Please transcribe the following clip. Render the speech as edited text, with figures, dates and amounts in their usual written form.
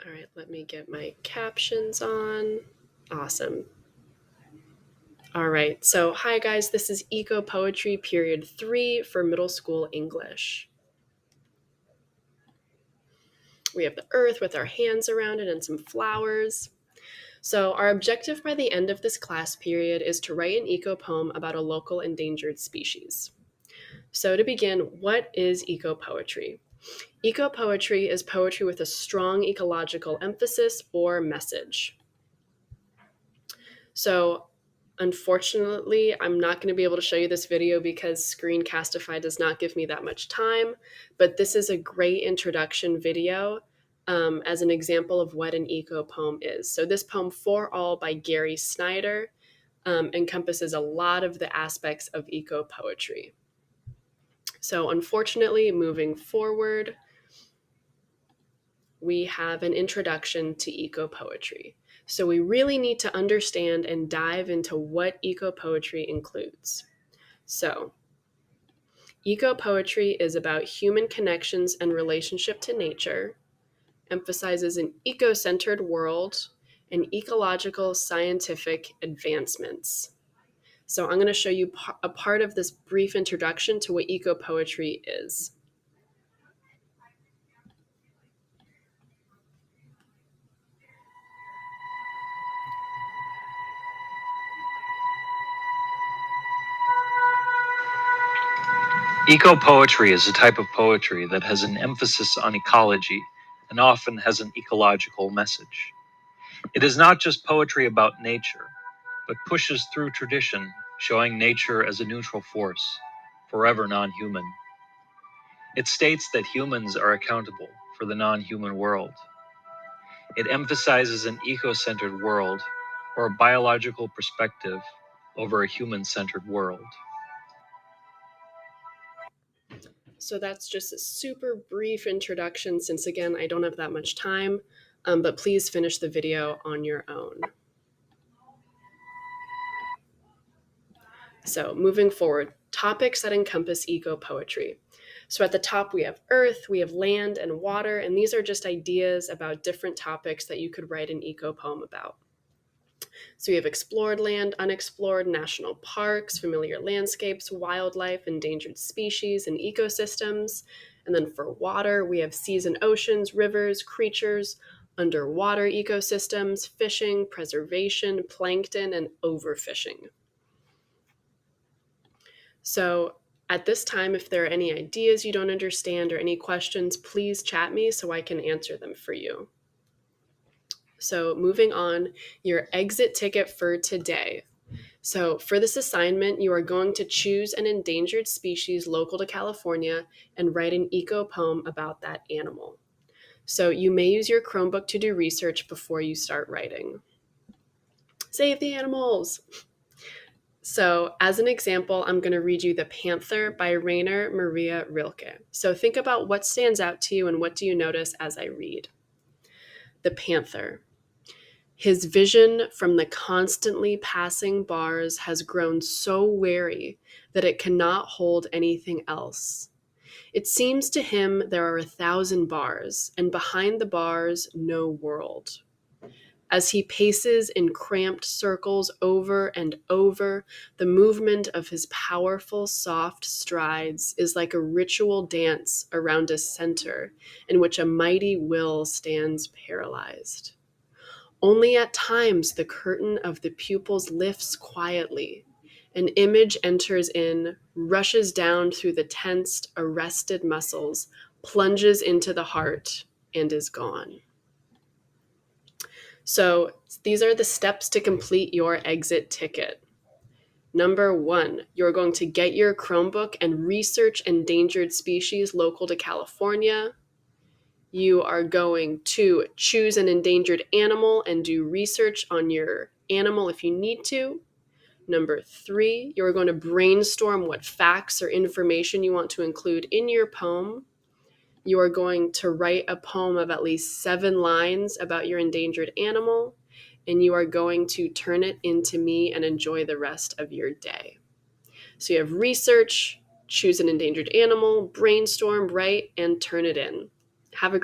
All right, let me get my captions on. Awesome. All right, so hi guys, this is Ecopoetry period 3 for middle school English. We have the earth with our hands around it and some flowers. So our objective by the end of this class period is to write an eco poem about a local endangered species. So to begin, what is ecopoetry? Ecopoetry is poetry with a strong ecological emphasis or message. So unfortunately, I'm not going to be able to show you this video because Screencastify does not give me that much time, but this is a great introduction video as an example of what an eco poem is. So this poem, For All by Gary Snyder, encompasses a lot of the aspects of eco poetry. So unfortunately, moving forward, we have an introduction to eco poetry. So we really need to understand and dive into what eco poetry includes. So eco poetry is about human connections and relationship to nature, emphasizes an eco-centered world, and ecological scientific advancements. So I'm going to show you a part of this brief introduction to what eco poetry is. Ecopoetry is a type of poetry that has an emphasis on ecology and often has an ecological message. It is not just poetry about nature, but pushes through tradition, showing nature as a neutral force, forever non-human. It states that humans are accountable for the non-human world. It emphasizes an eco-centered world, or a biological perspective over a human-centered world. So that's just a super brief introduction since, again, I don't have that much time, but please finish the video on your own. So moving forward, topics that encompass eco poetry. So at the top, we have earth, we have land and water, and these are just ideas about different topics that you could write an eco poem about. So we have explored land, unexplored, national parks, familiar landscapes, wildlife, endangered species, and ecosystems. And then for water, we have seas and oceans, rivers, creatures, underwater ecosystems, fishing, preservation, plankton, and overfishing. So at this time, if there are any ideas you don't understand or any questions, please chat me so I can answer them for you. So moving on, your exit ticket for today. So for this assignment, you are going to choose an endangered species local to California and write an eco poem about that animal. So you may use your Chromebook to do research before you start writing. Save the animals! So as an example, I'm going to read you The Panther by Rainer Maria Rilke. So think about what stands out to you and what do you notice as I read. The Panther. His vision from the constantly passing bars has grown so wary that it cannot hold anything else. It seems to him there are 1,000 bars, and behind the bars, no world. As he paces in cramped circles over and over, the movement of his powerful, soft strides is like a ritual dance around a center in which a mighty will stands paralyzed. Only at times the curtain of the pupils lifts quietly. An image enters in, rushes down through the tensed, arrested muscles, plunges into the heart, and is gone. So these are the steps to complete your exit ticket. Number 1, you're going to get your Chromebook and research endangered species local to California. You are going to choose an endangered animal and do research on your animal if you need to. Number 3, you're going to brainstorm what facts or information you want to include in your poem. You are going to write a poem of at least 7 lines about your endangered animal, and you are going to turn it into me and enjoy the rest of your day. So you have research, choose an endangered animal, brainstorm, write, and turn it in. Have a